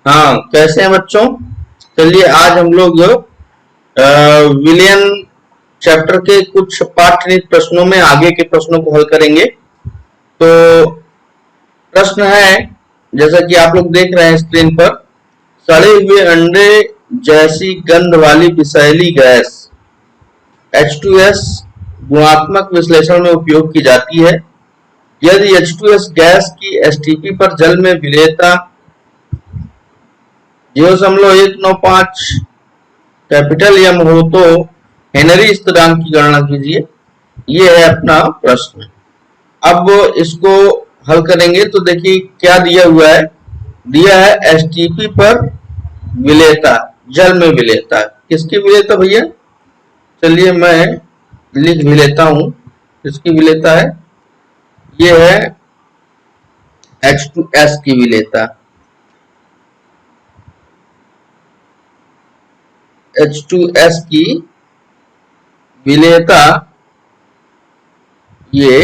हाँ, कैसे हैं बच्चों? चलिए आज हम लोग विलियन चैप्टर के कुछ पाठ्यनिक प्रश्नों में आगे के प्रश्नों को हल करेंगे। तो प्रश्न है, जैसा कि आप लोग देख रहे हैं स्क्रीन पर, सड़े हुए अंडे जैसी गंध वाली विषैली गैस H2S गुणात्मक विश्लेषण में उपयोग की जाती है। यदि H2S गैस की STP पर जल में विलेयता 0.195 कैपिटल M हो तो हेनरी स्थिरांक की गणना कीजिए। ये है अपना प्रश्न। अब इसको हल करेंगे तो देखिए क्या दिया हुआ है। दिया है STP पर विलेयता, जल में विलेयता। किसकी विलेयता भैया? चलिए मैं लिख भी लेता हूं किसकी विलेयता है। ये है H2S की विलेयता। H2S की विलेयता ये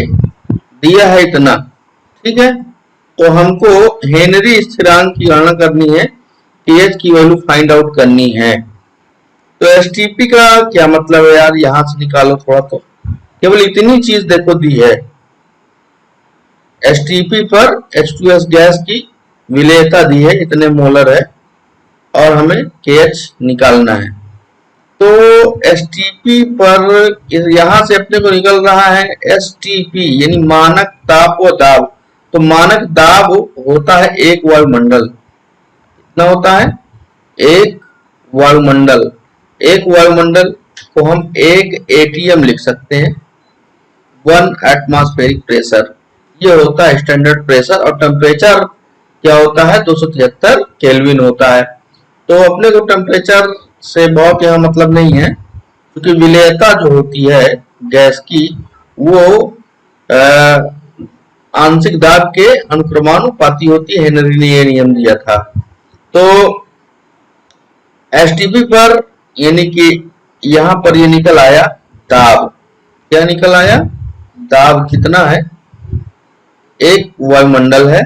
दिया है इतना, ठीक है। तो हमको हेनरी स्थिरांक की गणना करनी है, KH की वैल्यू फाइंड आउट करनी है। तो STP का क्या मतलब है यार, यहां से निकालो थोड़ा। तो केवल इतनी चीज देखो दी है, STP पर H2S गैस की विलेयता दी है, इतने मोलर है और हमें KH निकालना है। तो STP पर यहां से अपने को निकल रहा है STP यानी मानक ताप व दाब। तो मानक दाब होता है एक वायुमंडल। कितना होता है? एक वायुमंडल। एक वायुमंडल को हम एक ATM लिख सकते हैं, 1 एटमॉस्फेरिक प्रेशर। ये होता है स्टैंडर्ड प्रेशर। और टेम्परेचर क्या होता है? 273 केल्विन होता है। तो अपने को टेम्परेचर से बहुत यहाँ मतलब नहीं है, क्योंकि विलेयता जो होती है गैस की वो आंशिक दाब के अनुक्रमानुपाती होती है। हेनरी ने ये नियम दिया था। तो STP पर यानी कि यहां पर ये निकल आया दाब। क्या निकल आया? दाब कितना है? एक वायुमंडल है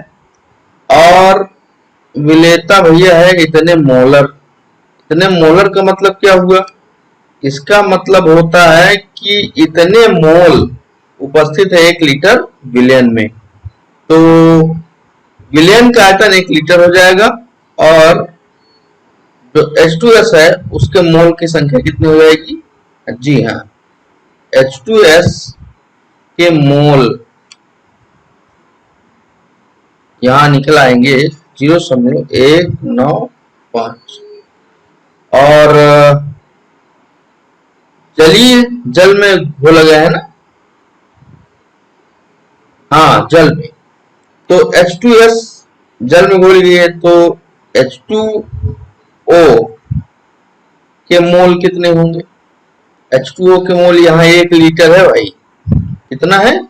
और विलेयता भैया है इतने मोलर। इतने मोलर का मतलब क्या हुआ? इसका मतलब होता है कि इतने मोल उपस्थित है 1 लीटर विलियन में। तो विलियन का आयतन 1 लीटर हो जाएगा और जो H2S है उसके मोल की संख्या कितनी हो जाएगी? जी हाँ, H2S के मोल यहां निकल आएंगे 0.195। और जलीय जल में घोला गया है ना? हाँ, जल में। तो H2S जल में घोल गई है, तो H2O के मोल कितने होंगे? H2O के मोल यहाँ 1 लीटर है भाई। कितना है?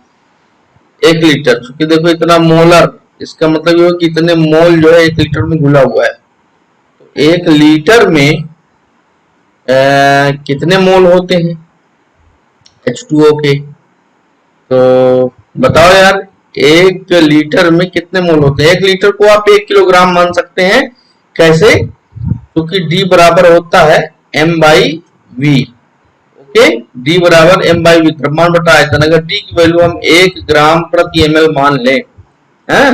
1 लीटर। क्योंकि देखो इतना मोलर, इसका मतलब ये कि इतने मोल जो है 1 लीटर में घुला हुआ है। तो 1 लीटर में कितने मोल होते हैं H2O के? तो बताओ यार, 1 लीटर में कितने मोल होते हैं? 1 लीटर को आप 1 किलोग्राम मान सकते हैं। कैसे? क्योंकि D बराबर होता है M/V। ओके, D बराबर M/V, द्रव्यमान बटा आयतन। अगर D की वैल्यू हम 1 ग्राम प्रति ml मान लें,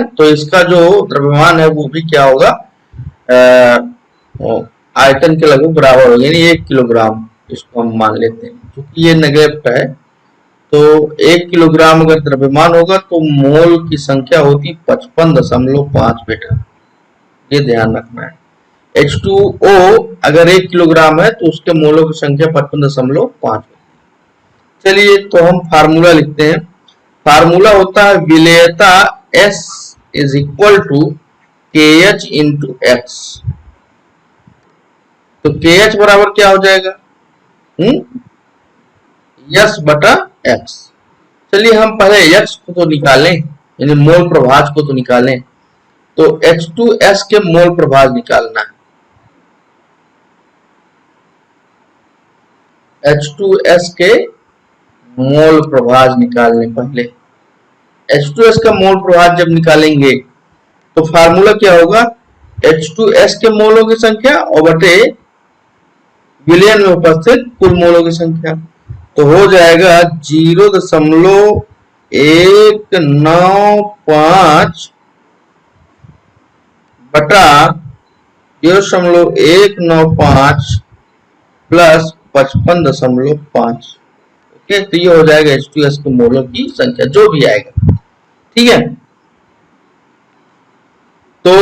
तो इसका जो द्रव्यमान है वो भी क्या होगा? आयतन के लगभग बराबर होगा, यानी 1 किलोग्राम इसको हम मान लेते हैं। क्योंकि ये नेगेटिव है, तो 1 किलोग्राम अगर द्रव्यमान होगा तो मोल की संख्या होती 55.5 बेटा। ये ध्यान रखना है। H2O अगर 1 किलोग्राम है तो उसके मोलों की संख्या 55.5। चलिए तो हम फार्मूला लिखते हैं। फार्मूला होता है विलेयता S is equal to KH into X। तो KH बराबर क्या हो जाएगा? S बटा X। चलिए हम पहले X को तो निकालें, यानी मोल प्रभाज को तो निकालें। तो H2S के मोल प्रभाज निकालना है। H2S के मोल प्रभाज निकालने पहले। H2S का मोल प्रभाज जब निकालेंगे तो फार्मूला क्या होगा? H2S के मोलों की संख्या और बटे विलयन में उपस्थित कुल मोलों की संख्या। तो हो जाएगा 0.195 बटा 0.195 प्लस 55.5। ओके, तो ये हो जाएगा H2S के मोलों की संख्या, जो भी आएगा। ठीक है, तो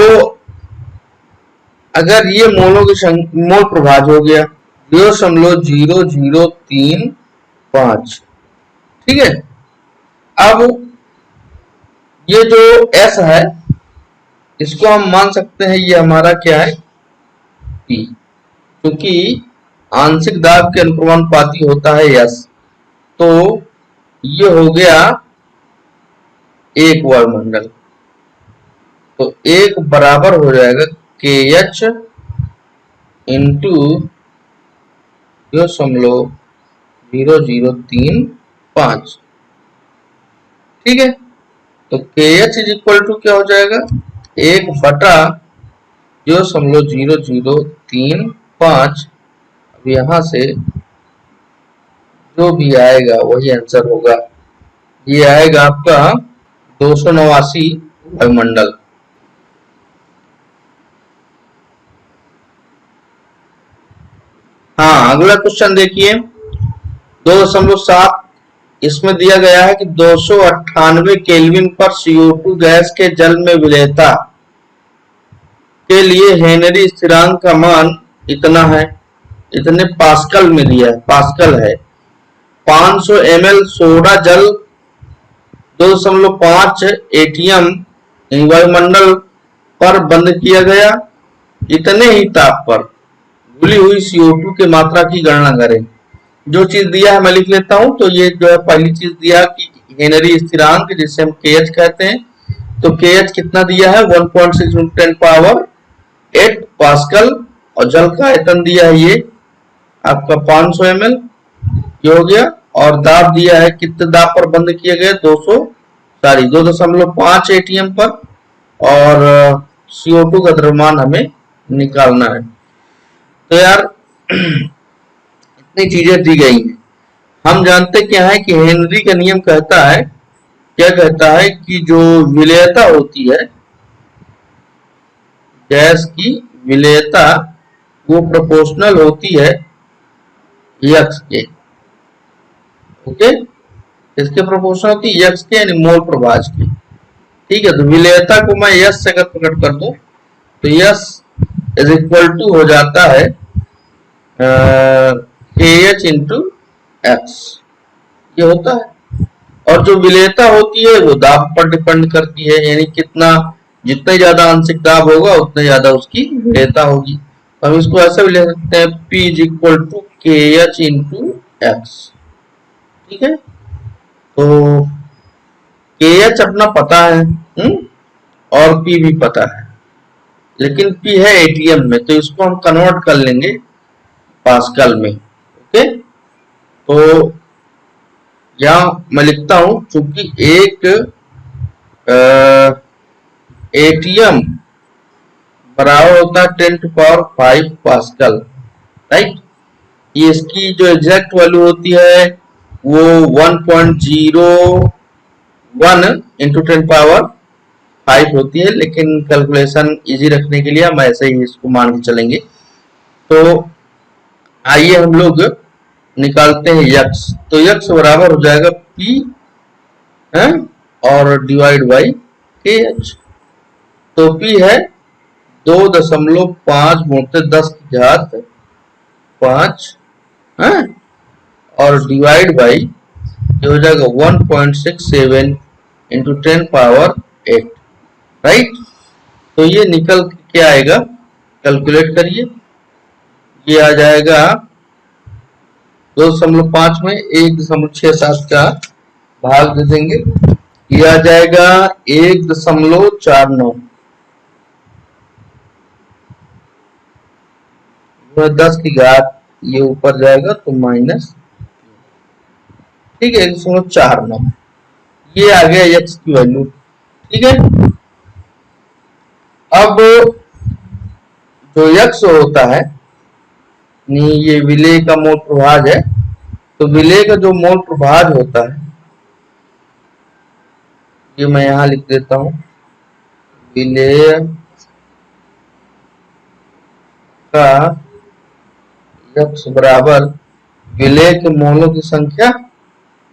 अगर ये मोलों की मोल प्रभाज हो गया 0.0035। ठीक है, अब ये जो S है इसको हम मान सकते हैं ये हमारा क्या है, P, क्योंकि आंशिक दाब के अनुक्रमानुपाती होता है S। तो ये हो गया एक वायुमंडल, तो एक बराबर हो जाएगा KH इंटू 0.0035। ठीक है, तो KH इज इक्वल टू क्या हो जाएगा, 1 बटा 0.0035। अब यहां से जो भी आएगा वही आंसर होगा। ये आएगा आपका 289 वायुमंडल। हाँ, अगला क्वेश्चन देखिए 2.7। इसमें दिया गया है कि 298 केल्विन पर CO2 गैस के जल में विलेयता के लिए हेनरी स्थिरांक का मान इतना है, इतने पास्कल में दिया है, पास्कल है। 500 ml सोडा जल 2.5 ATM वायुमंडल पर बंद किया गया, इतने ही ताप पर घुली हुई CO2 की मात्रा की गणना करें। जो चीज दिया है मैं लिख लेता हूं। तो ये जो है पहली चीज दिया कि हेनरी स्थिरांक, जिसे हम KH कहते हैं। तो KH कितना दिया है, 1.6 × 10⁸ पास्कल, और जल का आयतन दिया है ये आपका 500 ml, ये हो गया। और दाब दिया है, कितने दाब पर बंद किए गए, 2.5 ATM पर, और CO2 का द्रव्यमान हमें निकालना है। तो यार इतनी चीजें दी गई हैं। हम जानते क्या है कि हेनरी का नियम कहता है, क्या कहता है कि जो विलेयता होती है, गैस की विलेयता, वो प्रोपोर्शनल होती है यक्स के। ओके, इसके प्रोपोर्शनल होती है यक्स के, यानी मोल प्रभाज की। ठीक है, तो विलेयता को मैं यस से अगर प्रकट कर दूं तो यस इज इक्वल टू हो जाता है KH इंटू एक्स, ये होता है। और जो विलेयता होती है वो दाब पर डिपेंड करती है, यानी कितना, जितना ज्यादा आंशिक दाब होगा उतना ज्यादा उसकी विलेयता होगी। हम इसको ऐसे भी ले सकते हैं, P is equal to KH into X. ठीक है, तो KH अपना पता है, और P भी पता है, लेकिन P है ATM में, तो इसको हम कन्वर्ट कर लेंगे पास्कल में। ओके, तो यहां मैं लिखता हूं, चूंकि एक ATM बराबर होता है 10⁵ पास्कल, राइट। ये इसकी जो एग्जैक्ट वैल्यू होती है वो 1.01 इंटू 10⁵ होती है, लेकिन कैलकुलेशन इजी रखने के लिए हम ऐसे ही इसको मान के चलेंगे। तो आइए हम लोग निकालते हैं यक्स। तो यक्स बराबर हो जाएगा P है और डिवाइड बाई KH। तो P है 2.5 × 10⁵ है, और डिवाइड बाई ये हो जाएगा 1.67 इंटू 10⁸, राइट। तो ये निकल के आएगा, कैलकुलेट करिए, ये आ जाएगा 2.5 में 1.67 का भाग दे देंगे, ये आ जाएगा 1.49, 10 की घात ये ऊपर जाएगा तो माइनस, ठीक है, 1.49, ये आ गया एक्स की वैल्यू। ठीक है, अब जो यक्ष होता है, ये विलेय का मोल प्रभाज है, तो विलेय का जो मोल प्रभाज होता है, ये मैं यहां लिख देता हूं, विलेय का यक्ष बराबर विलेय के मोलों की संख्या,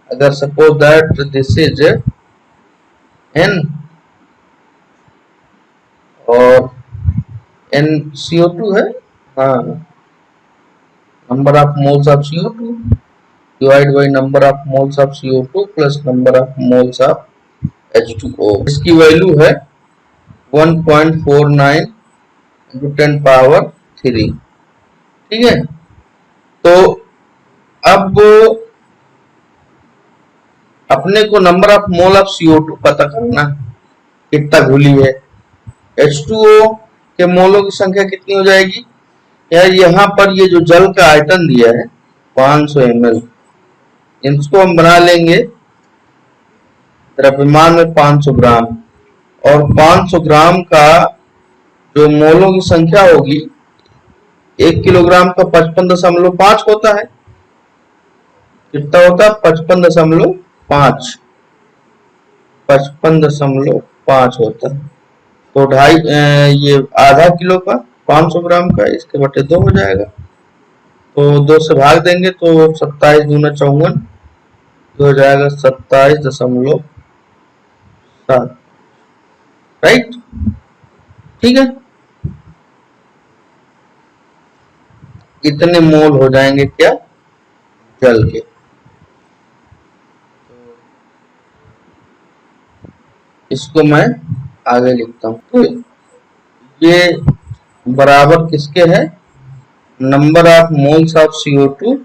अगर suppose that this is n और NCO2 है, हाँ, number of moles of CO2 divide by number of moles of CO2 plus number of moles of H2O। इसकी वैल्यू है 1.49 into 10 पावर 3। ठीक है, तो अब अपने को number of mole of CO2 पता करना, कितना घुली है। H2O के मोलों की संख्या कितनी हो जाएगी यार, यहाँ पर ये जो जल का आयतन दिया है 500 ml, इसको हम बना लेंगे द्रव्यमान में 500 ग्राम, और 500 ग्राम का जो मोलों की संख्या होगी 1 किलोग्राम का 55.5 होता है। कितना होता है? 55.5, 55.5 होता है। तो ये आधा किलो का 500 ग्राम का, इसके बटे 2 हो जाएगा, तो 2 से भाग देंगे तो 27 दूना 54, हो जाएगा 27.7, राइट। ठीक है, इतने मोल हो जाएंगे क्या, जल के। इसको मैं आगे लिखता हूं, तो ये बराबर किसके है, number of moles of CO2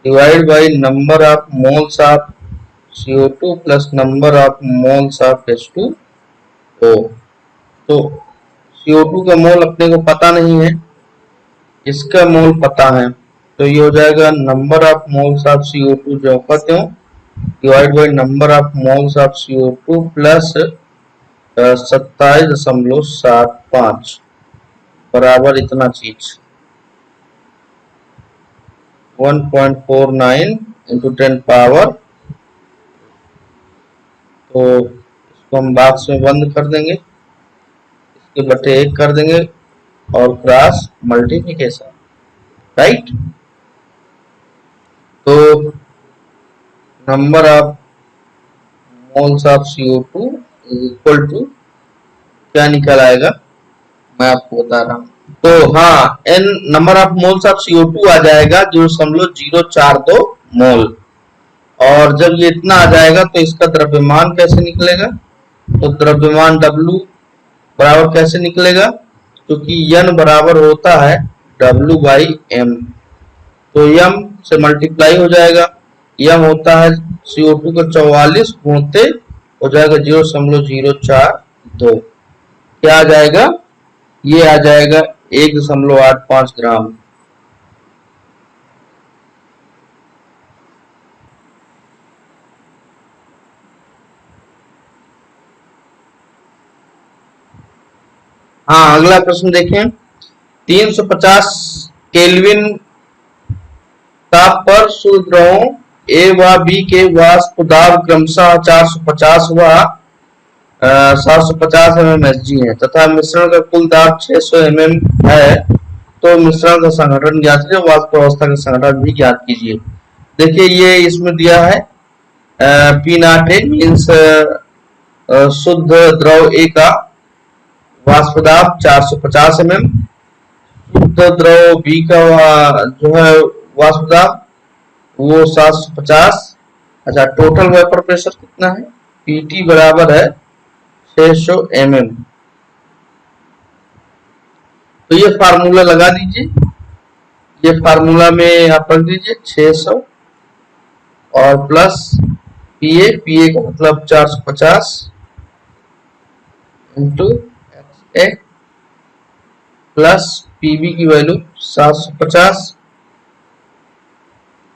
divide by number of moles of CO2 plus number of moles of H2O। तो CO2 का मोल अपने को पता नहीं है, इसका मोल पता है, तो ये हो जाएगा number of moles of CO2 जो का त्यों divide by number of moles of CO2 plus 27.75 बराबर इतना चीज 1.49 इंटू 10 पावर। तो इसको हम बॉक्स में बंद कर देंगे, इसके बटे 1 कर देंगे और क्रॉस मल्टीप्लिकेशन, राइट। तो number of moles of CO2 is equal to क्या निकल आएगा, मैं आपको बता रहा हूं। तो हाँ, n number of moles of CO2 आ जाएगा 0.042 मोल, और जब ये इतना आ जाएगा तो इसका द्रव्यमान कैसे निकलेगा, तो द्रव्यमान W बराबर कैसे निकलेगा, क्योंकि n बराबर होता है W बाई M, तो M से मल्टीप्लाई हो जाएगा, M होता है CO2 का 44 गुणते हो जाएगा 0.042, क्या आ जाएगा, ये आ जाएगा 1.85 ग्राम। हाँ, अगला प्रश्न देखें, 350 केल्विन ताप पर शुद्ध द्रवों A व B के वाष्प दाब क्रमशः 450 व 750 mmHg है तथा मिश्रण का कुल दाब 600 mm है, तो मिश्रण का संघटन ज्ञात कीजिए, वाष्प अवस्था का संघटन भी ज्ञात कीजिए। देखिए ये इसमें दिया है P0 मीन्स शुद्ध द्रव A का वाष्प दाब 450 mm, शुद्ध द्रव B का जो है वाष्प दाब वो 750। अच्छा, टोटल वेपर प्रेशर कितना है, PT बराबर है 600 mm। तो ये फार्मूला लगा दीजिए, ये फार्मूला में आप रख दीजिए 600 और प्लस PA का मतलब 450 इंटू XA प्लस PB की वैल्यू 750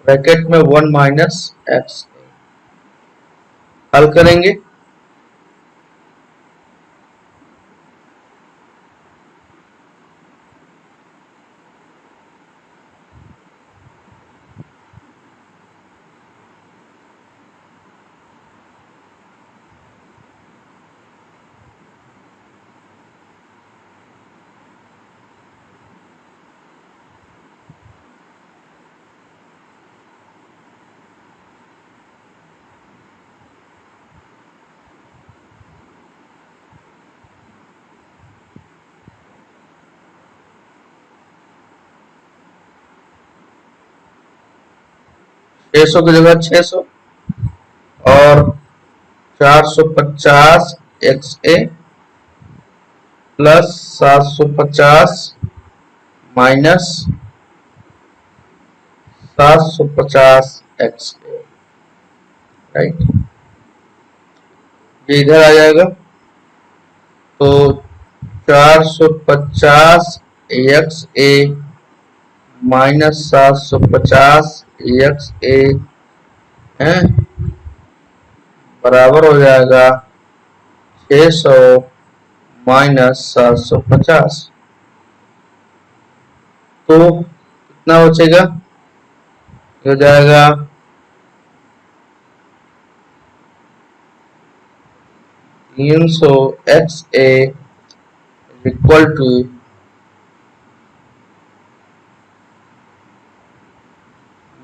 ब्रैकेट में 1 माइनस एक्स। हल करेंगे, 600 की जगह 600 और 450 XA plus 750 minus 750 XA, right. ये इधर आ जाएगा तो 450 XA माइनस 750 XA है बराबर हो जाएगा 600 माइनस 750। तो कितना बचेगा, हो जाएगा 300 XA equal to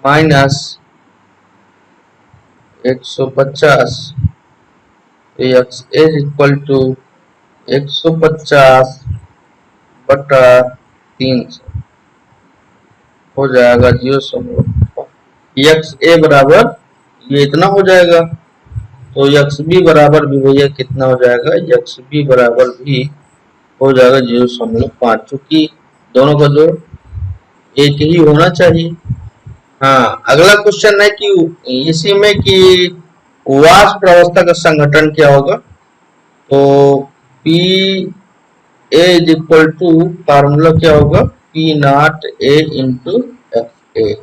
minus 150। XA equal टू 150 बटा 300 हो जाएगा 0.5। XA बराबर ये इतना हो जाएगा, तो XB बराबर भी भैया कितना हो जाएगा, XB बराबर भी हो जाएगा 0.5, चूंकि दोनों का जोड़ एक ही होना चाहिए। हाँ, अगला क्वेश्चन है कि इसी में कि वाष्प अवस्था का संघटन क्या होगा। तो P A is equal to formula क्या होगा, P not A into F A.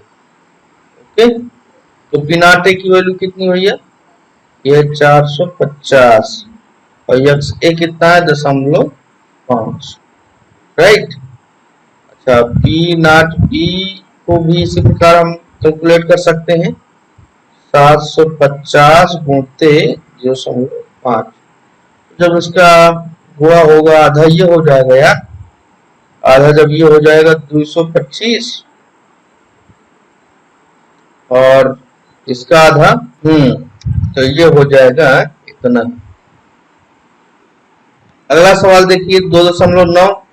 Okay, तो पी नॉट ए की वैल्यू कितनी हुई है, ये 450 और एक्स ए कितना है 0.5, राइट। अच्छा, पी नॉट बी को भी इसी प्रकार हम कैलकुलेट कर सकते हैं, 750 गुणते 0.5। जब इसका गुणा होगा आधा ये हो जाएगा यार, आधा जब ये हो जाएगा 225 और इसका आधा तो ये हो जाएगा इतना। अगला सवाल देखिए 2.9,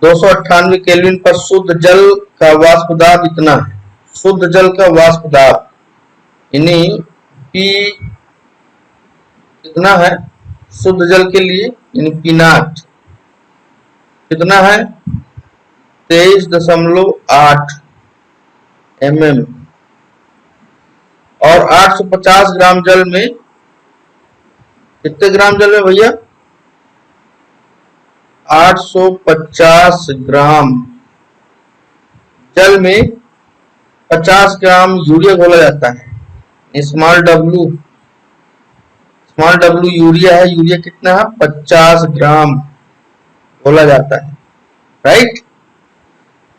298 केल्विन पर शुद्ध जल का वाष्प दाब इतना है। शुद्ध जल का वाष्प दाब यानी पी कितना है शुद्ध जल के लिए, यानी पी नॉट कितना है 23.8 mm और 850 ग्राम जल में कितने ग्राम जल में भैया, 850 ग्राम जल में 50 ग्राम यूरिया घोला जाता है। स्मॉल डब्ल्यू यूरिया है, यूरिया कितना है 50 ग्राम घोला जाता है, राइट।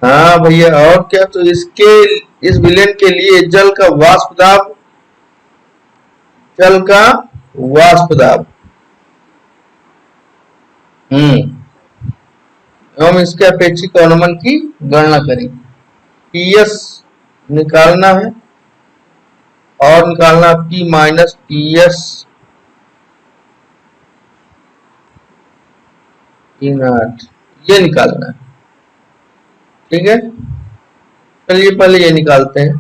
हाँ भैया, और क्या, तो इस विलेन के लिए जल का वाष्प दाब हम इसके अपेक्षित अनुमान की गणना करें। पीएस निकालना है और निकालना पी माइनस पीएस ये निकालना है, ठीक है। चलिए पहले ये निकालते हैं।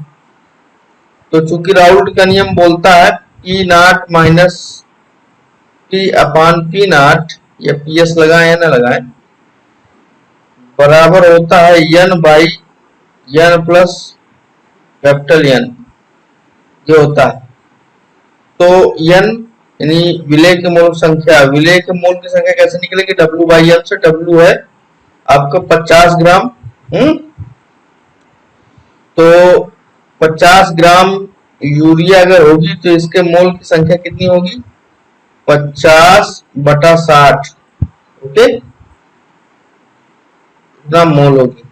तो चूंकि राउल्ट का नियम बोलता है P not minus P upon P not, या पीएस लगाए या ना लगाए, बराबर होता है N by N plus capital N, ये होता है। तो एन यानी विलेय के मोल संख्या, विलेय के मोल की संख्या कैसे निकलेगी, डब्ल्यू बाई एन से। डब्ल्यू है आपका 50 ग्राम, तो 50 ग्राम यूरिया अगर होगी तो इसके मोल की संख्या कितनी होगी, 50/60, ओके, इतना मोल होगी।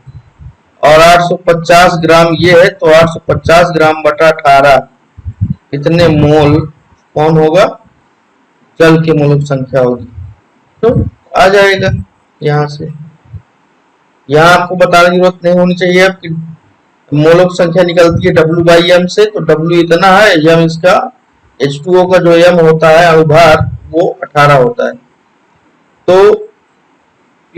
और 850 ग्राम ये है, तो 850 ग्राम बटा 18 इतने मोल कौन होगा, जल के मोल की संख्या होगी। तो आ जाएगा यहां से। यहां आपको बताने की जरूरत नहीं होनी चाहिए आपकी, मोलों की संख्या निकलती है W बाई M से, तो W इतना है, M इसका H2O का जो M होता है अनुभार वो 18 होता है। तो P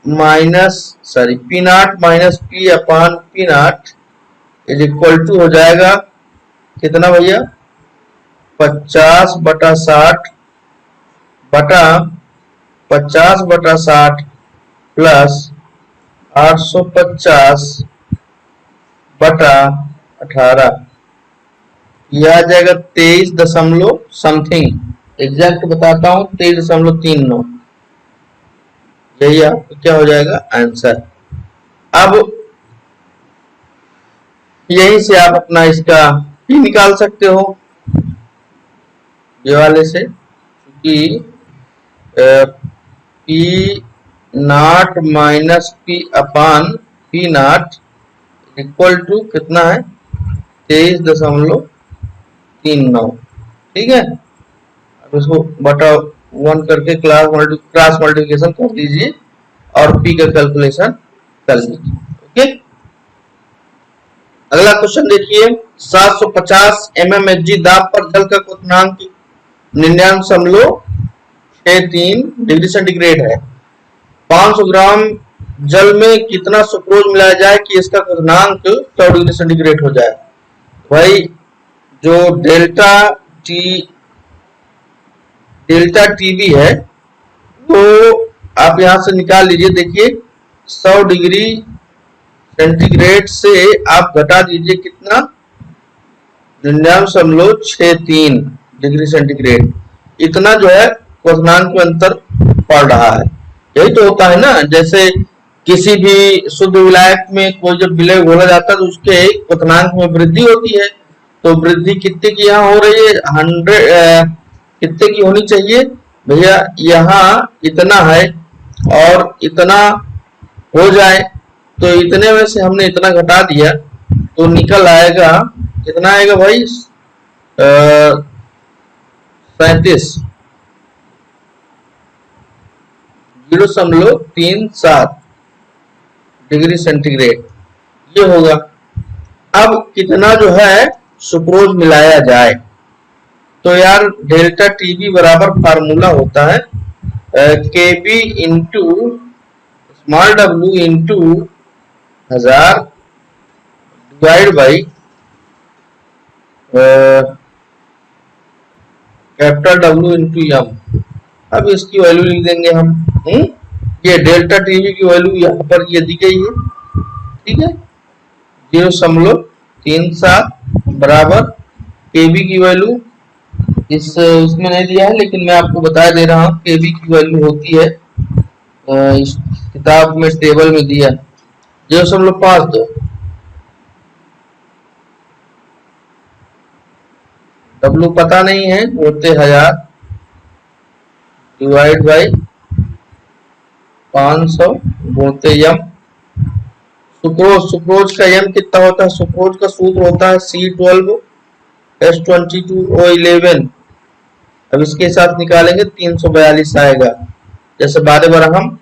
not minus P upon P not is equal to हो जाएगा कितना भैया, 50/60 बटा 50/60 प्लस 850/18, यह आ जाएगा 23 दशमलव समथिंग, एग्जैक्ट बताता हूं 23.39, यही आपका क्या हो जाएगा आंसर। अब यहीं से आप अपना इसका पी निकाल सकते हो, ये वाले से, क्योंकि P not minus P upon P not equal to कितना है, 23.39, ठीक है। अब इसको बटा 1 करके क्रॉस मल्टीप्लिकेशन कर दीजिए और पी का कैलकुलेशन कर लीजिए, ओके। अगला क्वेश्चन देखिए, 750 mmHg दाब पर जल का क्वथनांक 99.63 डिग्री सेंटीग्रेड है। 500 ग्राम जल में कितना सुक्रोज मिलाया जाए कि इसका क्वथनांक 100 डिग्री सेंटीग्रेड हो जाए। भाई जो डेल्टा टीबी है वो आप यहां से निकाल लीजिए। देखिए 100 डिग्री सेंटीग्रेड से आप घटा दीजिए कितना, 99.63 डिग्री सेंटीग्रेड, इतना जो है क्वथनांक में अंतर पड़ रहा है। यही तो होता है ना, जैसे किसी भी शुद्ध विलायक में कोई जब विलय घोला जाता है तो उसके क्वथनांक में वृद्धि होती है, तो वृद्धि कितने की यहाँ हो रही है, 100 कितने की होनी चाहिए भैया, यहाँ इतना है और इतना हो जाए, तो इतने में से हमने इतना घटा दिया तो निकल आएगा, कितना आएगा भाई, 37.37 डिग्री सेंटीग्रेड ये होगा। अब कितना जो है सुक्रोज मिलाया जाए, तो यार डेल्टा टीबी बराबर फार्मूला होता है KB into small W into 1000 divide by capital W into M. अब इसकी वैल्यू लिख देंगे हम, ये डेल्टा टीवी की वैल्यू यहाँ पर ये दी गई है, ठीक है, 0.37 बराबर केबी की वैल्यू इसमें नहीं दिया है, लेकिन मैं आपको बता दे रहा हूँ केबी की वैल्यू होती है, इस किताब में टेबल में दिया 0.52, डब्लू पता नहीं है, होते 1000 डिवाइड बाई 500 गुणते यम। सुक्रोज का यम कितना होता है, सुक्रोज का सूत्र होता है C12H22O11। अब इसके साथ निकालेंगे 342 आएगा, जैसे बारे बार हम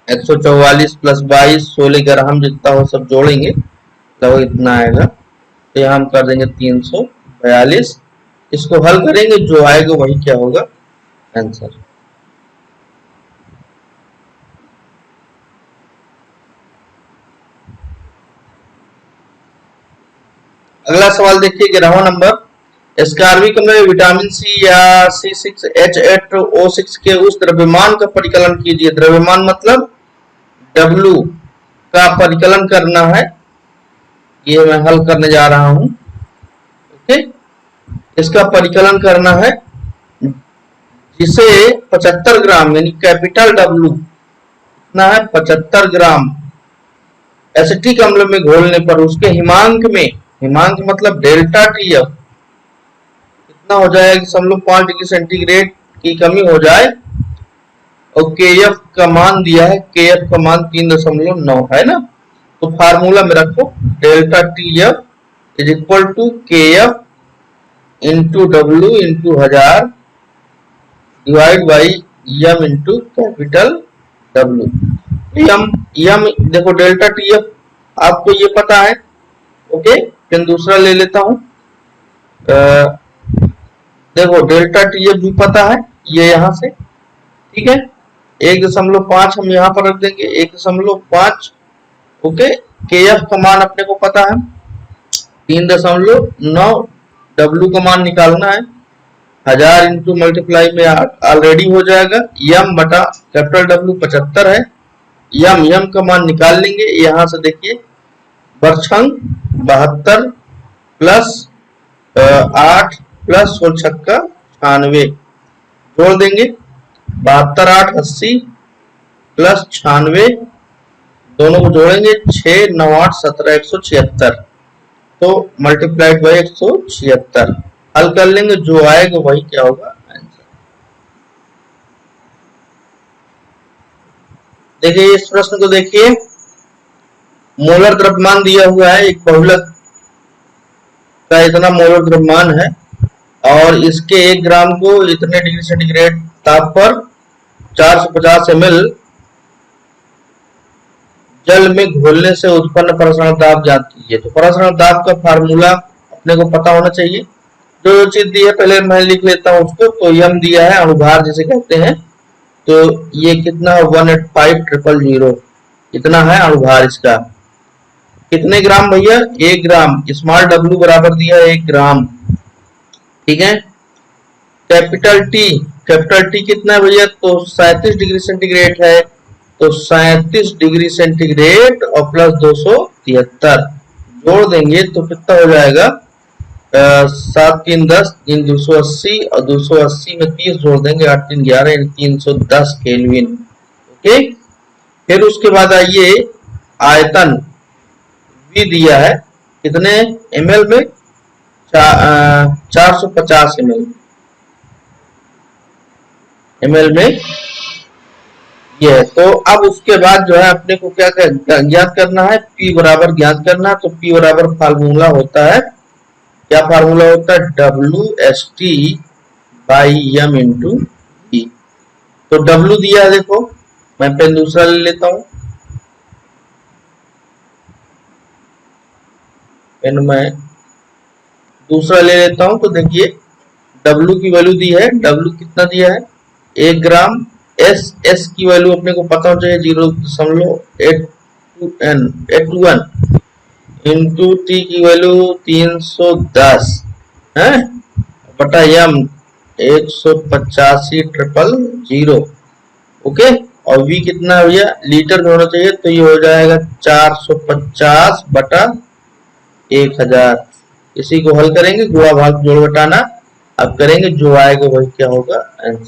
144 प्लस 22 16 ग्राम जितना हो सब जोड़ेंगे तो इतना आएगा, तो यहाँ हम कर देंगे 342, इसको हल करेंगे जो आएगा वही क्या होगा आंसर। अगला सवाल देखिए 11वां नंबर, स्कार्बिक में विटामिन सी या C6H8O6 के उस द्रव्यमान का परिकलन कीजिए। द्रव्यमान मतलब W का परिकलन करना है, ये मैं हल करने जा रहा हूं, ओके। इसका परिकलन करना है जिसे 75 ग्राम यानी कैपिटल W कितना है 75 ग्राम एसिटिक अम्ल में घोलने पर उसके हिमांक में, हिमांक मतलब डेल्टा टीएफ कितना हो जाएगा, समझ 5 डिग्री सेंटीग्रेड की कमी हो जाए, और केएफ का मान दिया है, केएफ का मान 3.9 है ना, तो फार्मूला में रखो delta TF is equal to KF into W into 1000 divide by M into capital W. M देखो डेल्टा टीएफ आपको ये पता है, ओके, फिर दूसरा ले लेता हूं, देखो डेल्टा टीएफ भी पता है, ये यहां से, ठीक है, 1.5 हम यहां पर रख देंगे, 1.5 ओके, KF का मान अपने को पता है 3.9, W का मान निकालना है 1000 इंटू मल्टीप्लाई में ऑलरेडी हो जाएगा। यम बटा कैपिटल W 75 है, यम का मान निकाल लेंगे। यहां से देखिए बरछंग 72 प्लस 8 प्लस 16 96 जोड़ देंगे। 72 8 80 प्लस 96 दोनों को जोड़ेंगे 6 9 8 17 176 तो मल्टीप्लाइड बाई 176 हल कर लेंगे, जो आएगा वही क्या होगा आंसर। देखिए इस प्रश्न को देखिए, मोलर द्रव्यमान दिया हुआ है, एक बहुलक का इतना मोलर द्रव्यमान है और इसके 1 ग्राम को इतने डिग्री सेंटीग्रेड ताप पर 450 ml जल में घोलने से उत्पन्न प्रसारण दाब ज्ञात कीजिए। तो प्रसारण दाब का फार्मूला अपने को पता होना चाहिए। जो चीज दी है पहले मैं लिख लेता हूं उसको। तो यम दिया है, अणुभार जिसे कहते हैं, तो ये कितना है 185,000 इतना है अणुभार इसका। कितने ग्राम भैया 1 ग्राम, स्मॉल w बराबर दिया है 1 ग्राम, ठीक है। कैपिटल टी कितना है भैया, तो 37 डिग्री सेंटीग्रेड है, तो 37 डिग्री सेंटीग्रेड और प्लस 273 जोड़ देंगे तो कितना हो जाएगा 7 3 10 3 280 और 280 में 30 जोड़ देंगे 8 3 11 310 केल्विन। ओके, फिर उसके बाद आइए आयतन भी दिया है कितने ml में 450 ml में ये है। तो अब उसके बाद जो है अपने को क्या ज्ञात करना है, P बराबर ज्ञात करना है। तो P बराबर फार्मूला होता है, क्या फार्मूला होता है WST by M into E। तो W दिया है, देखो मैं पेन दूसरा ले लेता हूं, पेन मैं दूसरा ले लेता हूं। तो देखिए W की वैल्यू दी है, W कितना दिया है 1 ग्राम। S की वैल्यू अपने को पता होना चाहिए 0.821 इंटू T की वैल्यू 310 है बटा M 185,000। ओके, और V कितना है भैया लीटर में होना चाहिए, तो ये हो जाएगा 450 बटा 1000। इसी को हल करेंगे, गुणा भाग जोड़ घटाना अब करेंगे, जो आएगा वही क्या होगा आंसर।